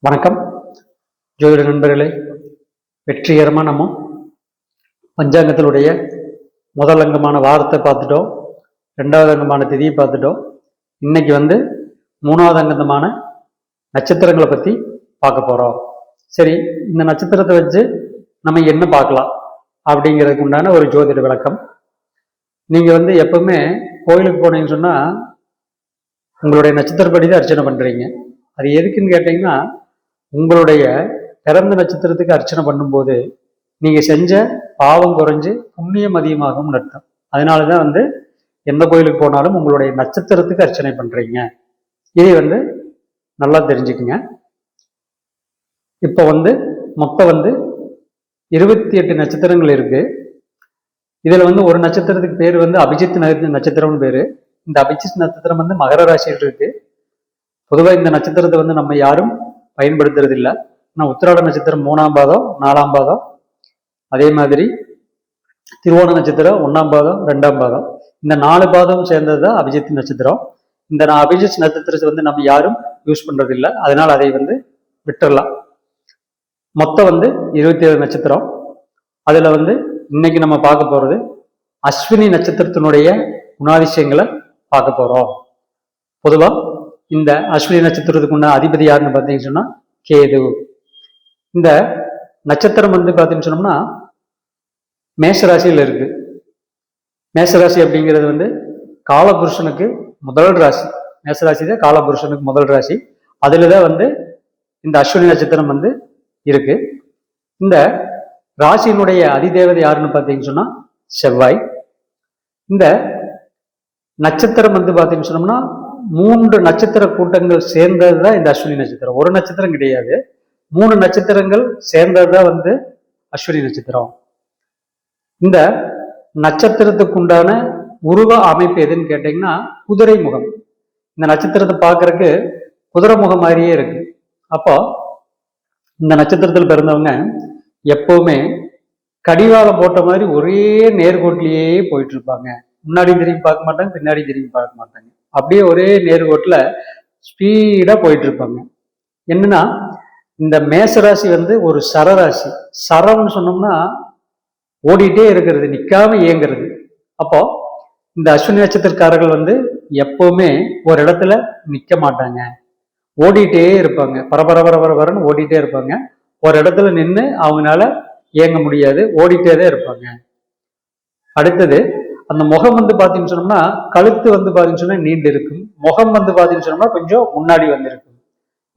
வணக்கம் ஜோதிட நண்பர்களே. வெற்றிகரமாக நம்ம பஞ்சாங்கத்தினுடைய முதல் அங்கமான வாரத்தை பார்த்துட்டோம், ரெண்டாவது அங்கமான திதியை பார்த்துட்டோம். இன்னைக்கு மூணாவது அங்கமான நட்சத்திரங்களை பற்றி பார்க்க போகிறோம். சரி, இந்த நட்சத்திரத்தை வச்சு நம்ம என்ன பார்க்கலாம் அப்படிங்கிறதுக்கு உண்டான ஒரு ஜோதிட விளக்கம். நீங்கள் எப்பவுமே கோயிலுக்கு போனீங்கன்னு சொன்னால் உங்களுடைய நட்சத்திரப்படி தான் அர்ச்சனை பண்ணுறீங்க. அது எதுக்குன்னு கேட்டிங்கன்னா, உங்களுடைய பிறந்த நட்சத்திரத்துக்கு அர்ச்சனை பண்ணும்போது நீங்க செஞ்ச பாவம் குறைஞ்சு புண்ணியம் அதிகமாகும் அர்த்தம். அதனாலதான் எந்த கோயிலுக்கு போனாலும் உங்களுடைய நட்சத்திரத்துக்கு அர்ச்சனை பண்றீங்க. இதை நல்லா தெரிஞ்சுக்குங்க. இப்ப மொத்தம் 28 நட்சத்திரங்கள் இருக்கு. இதுல ஒரு நட்சத்திரத்துக்கு பேர் அபிஜித் நட்சத்திரம்னு பேரு. இந்த அபிஜித் நட்சத்திரம் மகர ராசியில் இருக்கு. பொதுவாக இந்த நட்சத்திரத்தை நம்ம யாரும் பயன்படுத்துறது இல்லை. ஆனால் உத்திராட நட்சத்திரம் 3ஆம் பாதம் 4ஆம் பாதம், அதே மாதிரி திருவோண நட்சத்திரம் 1ஆம் பாதம் 2ஆம் பாதம், இந்த 4 பாதம் சேர்ந்தது தான் அபிஜித் நட்சத்திரம். இந்த அபிஜித் நட்சத்திரத்தை நம்ம யாரும் யூஸ் பண்றது இல்லை. அதனால அதை விட்டுறலாம். மொத்தம் 27 நட்சத்திரம். அதுல இன்னைக்கு நம்ம பார்க்க போறது அஸ்வினி நட்சத்திரத்தினுடைய குணாதிசயங்களை பார்க்க போறோம். பொதுவா இந்த அஸ்வினி நட்சத்திரத்துக்குள்ள அதிபதி யாருன்னு பார்த்தீங்கன்னு சொன்னா கேது. இந்த நட்சத்திரம் பார்த்தீங்கன்னு சொன்னோம்னா மேஷராசியில் இருக்கு. மேஷராசி அப்படிங்கிறது காலபுருஷனுக்கு முதல் ராசி. மேஷராசி தான் காலபுருஷனுக்கு முதல் ராசி. அதுலதான் இந்த அஸ்வினி நட்சத்திரம் இருக்கு. இந்த ராசியினுடைய அதிதேவதை யாருன்னு பார்த்தீங்கன்னு சொன்னா செவ்வாய். இந்த நட்சத்திரம் பார்த்தீங்கன்னு சொன்னோம்னா 3 நட்சத்திர கூட்டங்கள் சேர்ந்தது தான் இந்த அஸ்வினி நட்சத்திரம். ஒரு நட்சத்திரம் கிடையாது, 3 நட்சத்திரங்கள் சேர்ந்தது தான் அஸ்வினி நட்சத்திரம். இந்த நட்சத்திரத்துக்கு உண்டான உருவ அமைப்பு எதுன்னு கேட்டீங்கன்னா குதிரை முகம். இந்த நட்சத்திரத்தை பார்க்கறதுக்கு குதிரை முகம் மாதிரியே இருக்கு. அப்போ இந்த நட்சத்திரத்தில் பிறந்தவங்க எப்பவுமே கடிவாளம் போட்ட மாதிரி ஒரே நேர்கோட்டிலேயே போயிட்டு இருப்பாங்க. முன்னாடி திரும்பி பார்க்க மாட்டாங்க, பின்னாடி திரும்பி பார்க்க மாட்டாங்க. அப்படியே ஒரே நேர்கோட்டில் ஸ்பீடா போயிட்டு இருப்பாங்க. என்னன்னா, இந்த மேசராசி ஒரு சரராசி. சரம்னு சொன்னோம்னா ஓடிட்டே இருக்கிறது, நிக்காம இயங்குறது. அப்போ இந்த அஸ்வினி நட்சத்திரக்காரர்கள் எப்பவுமே ஒரு இடத்துல நிக்க மாட்டாங்க, ஓடிட்டே இருப்பாங்க. பரபரன்னு ஓடிட்டே இருப்பாங்க. ஒரு இடத்துல நின்று அவங்களால இயங்க முடியாது, ஓடிட்டே தான் இருப்பாங்க. அடுத்தது அந்த முகம் பாத்தீங்கன்னு சொன்னோம்னா கழுத்து பாத்தீங்கன்னு சொன்னா நீண்டு இருக்கும். முகம் பாத்தீங்கன்னு சொன்னோம்னா கொஞ்சம் முன்னாடி இருக்கும்.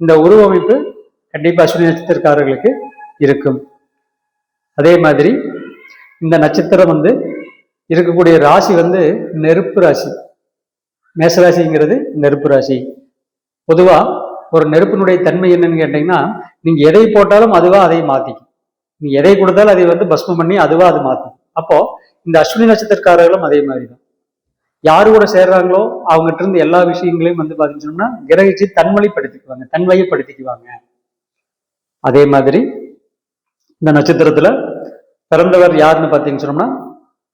இந்த உருவமைப்பு கண்டிப்பா அஸ்வினி நட்சத்திரக்காரர்களுக்கு இருக்கும். அதே மாதிரி இந்த நட்சத்திரம் இருக்கக்கூடிய ராசி நெருப்பு ராசி. மேசராசிங்கிறது நெருப்பு ராசி. பொதுவா ஒரு நெருப்பினுடைய தன்மை என்னன்னு கேட்டீங்கன்னா, நீங்க எதை போட்டாலும் அதுவா அதை மாத்திக்கும். நீங்க எதை கொடுத்தாலும் அதை பஸ்மம் பண்ணி அதுவா அது மாத்திக்கும். அப்போ இந்த அஸ்வினி நட்சத்திரக்காரர்களும் அதே மாதிரிதான். யாரு கூட சேர்றாங்களோ அவங்ககிட்ட இருந்து எல்லா விஷயங்களையும் பாத்தீங்கன்னா கிரகிச்சு தன்வழிப்படுத்திக்குவாங்க, தன்வயப்படுத்திக்குவாங்க. அதே மாதிரி இந்த நட்சத்திரத்துல பிறந்தவர் யாருன்னு பாத்தீங்கன்னு சொன்னோம்னா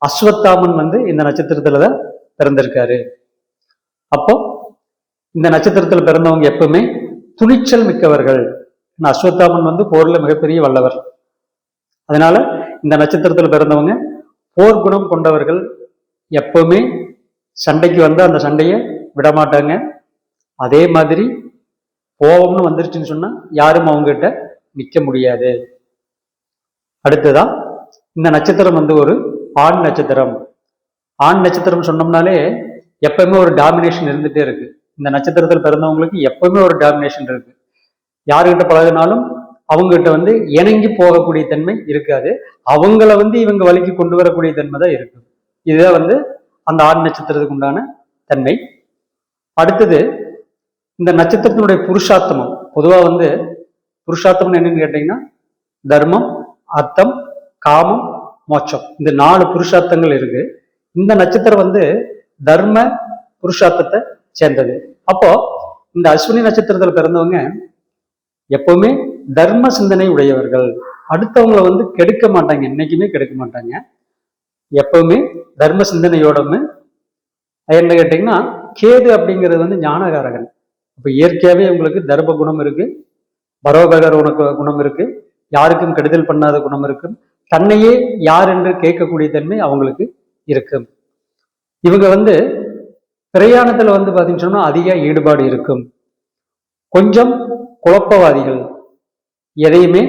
அஸ்வத்தாமன் இந்த நட்சத்திரத்துலதான் பிறந்திருக்காரு. அப்போ இந்த நட்சத்திரத்துல பிறந்தவங்க எப்பவுமே துணிச்சல் மிக்கவர்கள். அஸ்வத்தாமன் போர்ல மிகப்பெரிய வல்லவர். அதனால இந்த நட்சத்திரத்துல பிறந்தவங்க போர் குணம் கொண்டவர்கள். எப்பவுமே சண்டைக்கு அந்த சண்டையை விடமாட்டாங்க. அதே மாதிரி கோபம்னு வந்துருச்சுன்னு சொன்னா யாரும் அவங்ககிட்ட நிக்க முடியாது. அடுத்ததான் இந்த நட்சத்திரம் ஒரு ஆண் நட்சத்திரம். ஆண் நட்சத்திரம் சொன்னோம்னாலே எப்பவுமே ஒரு டாமினேஷன் இருந்துட்டே இருக்கு. இந்த நட்சத்திரத்தில் பிறந்தவங்களுக்கு எப்பவுமே ஒரு டாமினேஷன் இருக்கு. யாருகிட்ட பழகினாலும் அவங்ககிட்ட இணங்கி போகக்கூடிய தன்மை இருக்காது. அவங்கள இவங்க வழிக்கு கொண்டு வரக்கூடிய தன்மை தான் இருக்கு. இதுதான் அந்த ஆண் நட்சத்திரத்துக்கு உண்டான தன்மை. அடுத்தது இந்த நட்சத்திரத்தினுடைய புருஷார்த்தமம். பொதுவா புருஷார்த்தம் என்னன்னு கேட்டீங்கன்னா தர்மம், அர்த்தம், காமம், மோட்சம், இந்த 4 புருஷார்த்தங்கள் இருக்கு. இந்த நட்சத்திரம் தர்ம புருஷார்த்தத்தை சேர்ந்தது. அப்போ இந்த அஸ்வினி நட்சத்திரத்துல பிறந்தவங்க எப்பவுமே தர்ம சிந்தனை உடையவர்கள். அடுத்தவங்களை கெடுக்க மாட்டாங்க, என்னைக்குமே கெடுக்க மாட்டாங்க. எப்பவுமே தர்ம சிந்தனையோட. என்ன கேட்டீங்கன்னா கேது அப்படிங்கிறது ஞானகாரகன். அப்ப இயற்கையாவே உங்களுக்கு தர்ம குணம் இருக்கு, பரோபகர் உனக்கு குணம் இருக்கு, யாருக்கும் கெடுதல் பண்ணாத குணம் இருக்கும், தன்னையே யார் என்று கேட்கக்கூடிய தன்மை அவங்களுக்கு இருக்கும். இவங்க வந்து பிரயாணத்துல வந்து பாத்தீங்கன்னு சொன்னா அதிக ஈடுபாடு இருக்கும். கொஞ்சம் குழப்பவாதிகள், எதையுமே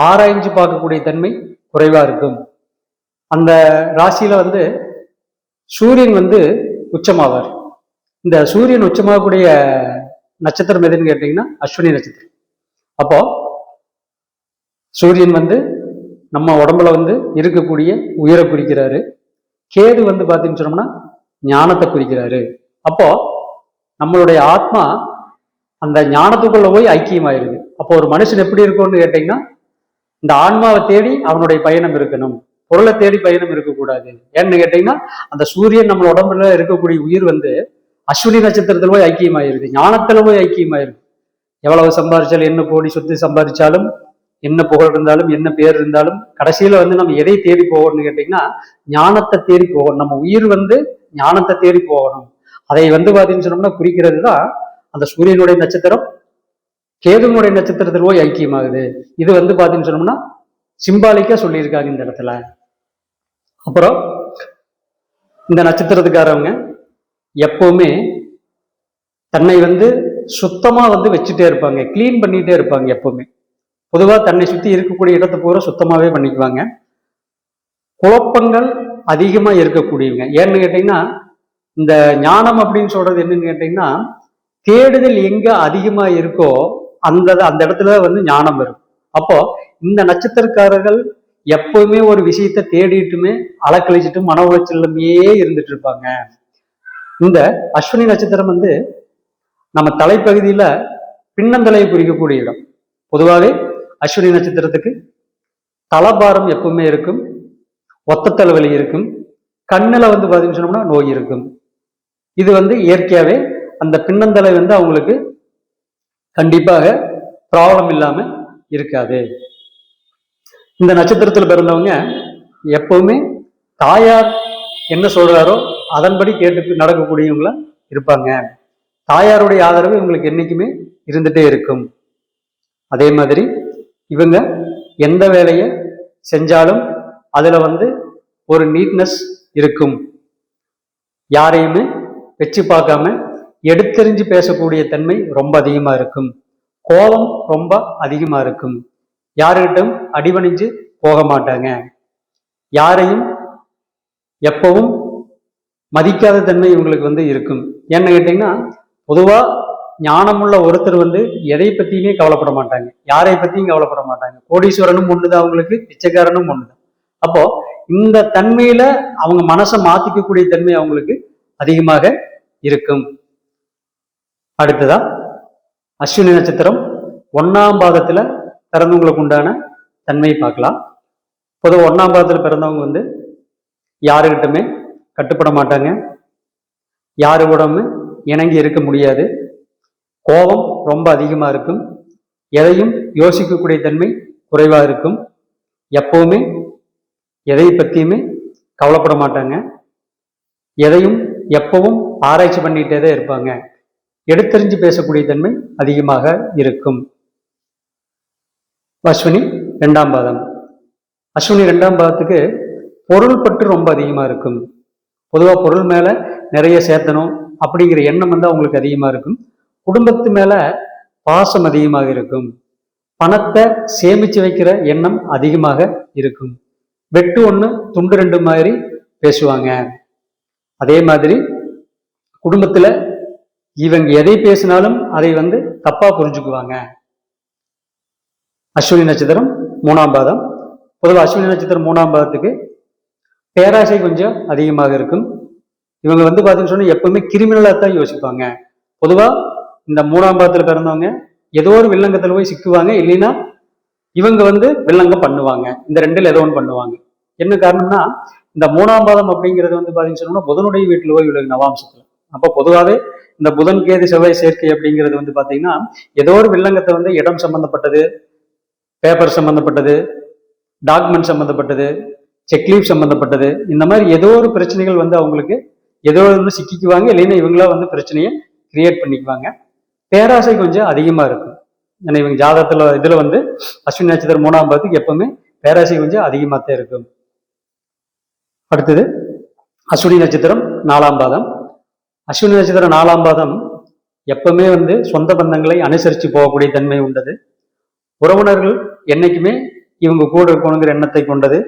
ஆராய்ஞ்சு பார்க்கக்கூடிய தன்மை குறைவா இருக்கும். அந்த ராசியில வந்து சூரியன் வந்து உச்சமாவார். இந்த சூரியன் உச்சமாகக்கூடிய நட்சத்திரம் எதுன்னு கேட்டீங்கன்னா அஸ்வினி நட்சத்திரம். அப்போ சூரியன் வந்து நம்ம உடம்புல வந்து இருக்கக்கூடிய உயிரை குறிக்கிறாரு. கேது வந்து பாத்தீங்கன்னு சொன்னோம்னா ஞானத்தை குறிக்கிறாரு. அப்போ நம்மளுடைய ஆத்மா அந்த ஞானத்துக்குள்ள போய் ஐக்கியமாயிருது. அப்போ ஒரு மனுஷன் எப்படி இருக்கும்னு கேட்டீங்கன்னா, இந்த ஆன்மாவை தேடி அவனுடைய பயணம் இருக்கணும், பொருளை தேடி பயணம் இருக்கக்கூடாது. ஏன்னு கேட்டீங்கன்னா, அந்த சூரியன் நம்ம உடம்புல இருக்கக்கூடிய உயிர் வந்து அஸ்வினி நட்சத்திரத்துல போய் ஐக்கியமாயிருது, ஞானத்துல போய் ஐக்கியமாயிருது. எவ்வளவு சம்பாதிச்சாலும், என்ன கோடி சொத்து சம்பாதிச்சாலும், என்ன புகழ் இருந்தாலும், என்ன பேர் இருந்தாலும், கடைசியில வந்து நம்ம எதை தேடி போகணும்னு கேட்டீங்கன்னா ஞானத்தை தேடி போகணும். நம்ம உயிர் வந்து ஞானத்தை தேடி போகணும். அதை வந்து பாத்தீங்கன்னு சொன்னோம்னா குறிக்கிறது தான் அந்த சூரியனுடைய நட்சத்திரம் கேதுனுடைய நட்சத்திரத்தில் போய் ஐக்கியமாகுது. இது வந்து பாத்தீங்கன்னு சொன்னோம்னா சிம்பாலிக்கா சொல்லியிருக்காங்க இந்த இடத்துல. அப்புறம் இந்த நட்சத்திரத்துக்காரவங்க எப்பவுமே தன்னை வந்து சுத்தமா வந்து வச்சுட்டே இருப்பாங்க, கிளீன் பண்ணிட்டே இருப்பாங்க. எப்பவுமே பொதுவா தன்னை சுத்தி இருக்கக்கூடிய இடத்தை பூரா சுத்தமாவே பண்ணிக்குவாங்க. குழப்பங்கள் அதிகமா இருக்கக்கூடியவங்க. ஏன்னு கேட்டீங்கன்னா, இந்த ஞானம் அப்படின்னு சொல்றது என்னன்னு கேட்டீங்கன்னா, தேடுதல் எங்க அதிகமா இருக்கோ அந்த இடத்துல வந்து ஞானம் வரும். அப்போ இந்த நட்சத்திரக்காரர்கள் எப்பவுமே ஒரு விஷயத்தை தேடிட்டுமே அலக்கழிச்சிட்டு மன உளைச்சலுமே இருந்துட்டு இருப்பாங்க. இந்த அஸ்வினி நட்சத்திரம் வந்து நம்ம தலைப்பகுதியில பின்னந்தலையை குறிக்கக்கூடிய இடம். பொதுவாகவே அஸ்வினி நட்சத்திரத்துக்கு தலபாரம் எப்பவுமே இருக்கும், ஒத்த தலைவலி இருக்கும், கண்ணுல வந்து பாத்தீங்கன்னு சொன்னோம்னா நோய் இருக்கும். இது வந்து இயற்கையாவே அந்த பின்னந்தலை வந்து அவங்களுக்கு கண்டிப்பாக ப்ராப்ளம் இல்லாம இருக்காது. இந்த நட்சத்திரத்தில் பிறந்தவங்க எப்பவுமே தாயார் என்ன சொல்றாரோ அதன்படி கேட்டு நடக்கக்கூடியவங்களா இருப்பாங்க. தாயாருடைய ஆதரவு இவங்களுக்கு என்னைக்குமே இருந்துட்டே இருக்கும். அதே மாதிரி இவங்க எந்த வேலையை செஞ்சாலும் அதுல வந்து ஒரு நீட்னஸ் இருக்கும். யாரையுமே வச்சு பார்க்காம எடுத்தெறிஞ்சு பேசக்கூடிய தன்மை ரொம்ப அதிகமா இருக்கும். கோபம் ரொம்ப அதிகமா இருக்கும். யாருக்கிட்டும் அடிபணிஞ்சு போக மாட்டாங்க. யாரையும் எப்பவும் மதிக்காத தன்மை இவங்களுக்கு வந்து இருக்கும். ஏன்னு கேட்டீங்கன்னா, பொதுவா ஞானமுள்ள ஒருத்தர் வந்து எதை பத்தியுமே கவலைப்பட மாட்டாங்க, யாரை பத்தியும் கவலைப்பட மாட்டாங்க. கோடீஸ்வரனும் ஒண்ணுதான் அவங்களுக்கு, பிச்சைக்காரனும் ஒண்ணுதான். அப்போ இந்த தன்மையில அவங்க மனசை மாத்திக்கக்கூடிய தன்மை அவங்களுக்கு அதிகமாக இருக்கும். அடுத்ததா அஸ்வினி நட்சத்திரம் 1ஆம் பாதத்துல பிறந்தவங்களுக்கு உண்டான தன்மையை பார்க்கலாம். பொதுவாக 1ஆம் பாதத்துல பிறந்தவங்க வந்து யாருக்கிட்டமே கட்டுப்பட மாட்டாங்க, யாரு கூடமே இணங்கி இருக்க முடியாது, கோபம் ரொம்ப அதிகமா இருக்கும், எதையும் யோசிக்கக்கூடிய தன்மை குறைவா இருக்கும், எப்பவுமே எதை பத்தியுமே கவலைப்பட மாட்டாங்க, எதையும் எப்பவும் ஆராய்ச்சி பண்ணிட்டே தான் இருப்பாங்க, எடுத்தறிஞ்சு பேசக்கூடிய தன்மை அதிகமாக இருக்கும். அஸ்வினி 2ஆம் பாதம். அஸ்வினி 2ஆம் பாதத்துக்கு பொருள் பற்று ரொம்ப அதிகமா இருக்கும். பொதுவாக பொருள் மேல நிறைய சேர்த்தணும் அப்படிங்கிற எண்ணம் வந்து அவங்களுக்கு அதிகமா இருக்கும். குடும்பத்து மேல பாசம் அதிகமாக இருக்கும். பணத்தை சேமிச்சு வைக்கிற எண்ணம் அதிகமாக இருக்கும். வெட்டு ஒண்ணு துண்டு ரெண்டு மாதிரி பேசுவாங்க. அதே மாதிரி குடும்பத்துல இவங்க எதை பேசினாலும் அதை வந்து தப்பா புரிஞ்சுக்குவாங்க. அஸ்வினி நட்சத்திரம் 3ஆம் பாதம். பொதுவாக அஸ்வினி நட்சத்திரம் 3ஆம் பாதத்துக்கு பேராசை கொஞ்சம் அதிகமாக இருக்கும். இவங்க வந்து பாத்தீங்கன்னு சொன்னா எப்பவுமே கிரிமினலா தான் யோசிப்பாங்க. பொதுவா இந்த 3ஆம் பாதத்துல பிறந்தவங்க ஏதோ ஒரு வில்லங்கத்துல போய் சிக்குவாங்க, இல்லைன்னா இவங்க வந்து வில்லங்கம் பண்ணுவாங்க. இந்த ரெண்டுல ஏதோ ஒன்று பண்ணுவாங்க. என்ன காரணம்னா, இந்த 3ஆம் பாதம் அப்படிங்கிறது வந்து பாத்தீங்கன்னு சொன்னோம்னா புதனுடைய வீட்டுல போய் விழுகு நவாம்சத்துல. அப்போ பொதுவாகவே இந்த புதன் கேது செவ்வாய் சேர்க்கை அப்படிங்கிறது வந்து பாத்தீங்கன்னா ஏதோ ஒரு வில்லங்கத்தை வந்து இடம் சம்பந்தப்பட்டது, பேப்பர் சம்பந்தப்பட்டது, டாக்குமெண்ட் சம்பந்தப்பட்டது, செக்லீவ் சம்பந்தப்பட்டது, இந்த மாதிரி ஏதோ ஒரு பிரச்சனைகள் வந்து அவங்களுக்கு ஏதோ ஒன்று சிக்கிக்குவாங்க, இல்லைன்னா இவங்களா வந்து பிரச்சனையை கிரியேட் பண்ணிக்குவாங்க. பேராசை கொஞ்சம் அதிகமா இருக்கும். ஏன்னா இவங்க ஜாதகத்துல இதுல வந்து அஸ்வினி நட்சத்திரம் 3ஆம் பாதத்துக்கு எப்பவுமே பேராசை கொஞ்சம் அதிகமாக தான் இருக்கும். அடுத்தது அஸ்வினி நட்சத்திரம் 4ஆம் பாதம். அஸ்வினி நட்சத்திரம் 4ஆம் பாதம் எப்பவுமே வந்து சொந்த பந்தங்களை அனுசரித்து போகக்கூடிய தன்மை உண்டது. உறவினர்கள் என்னைக்குமே இவங்க கூட இருக்கணுங்கிற எண்ணத்தை கொண்டது.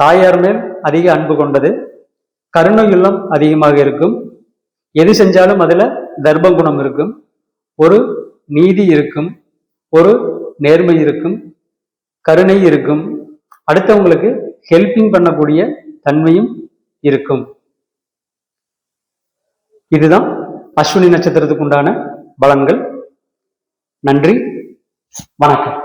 தாயார் மேல் அதிக அன்பு கொண்டது. கருணை உள்ளம் அதிகமாக இருக்கும். எது செஞ்சாலும் அதுல தர்ம குணம் இருக்கும். ஒரு நீதி இருக்கும். ஒரு நேர்மை இருக்கும். கருணை இருக்கும். அடுத்தவங்களுக்கு ஹெல்பிங் பண்ணக்கூடிய தன்மையும் இருக்கும். இதுதான் அஸ்வினி நட்சத்திரத்துக்கு உண்டான பலன்கள். நன்றி, வணக்கம்.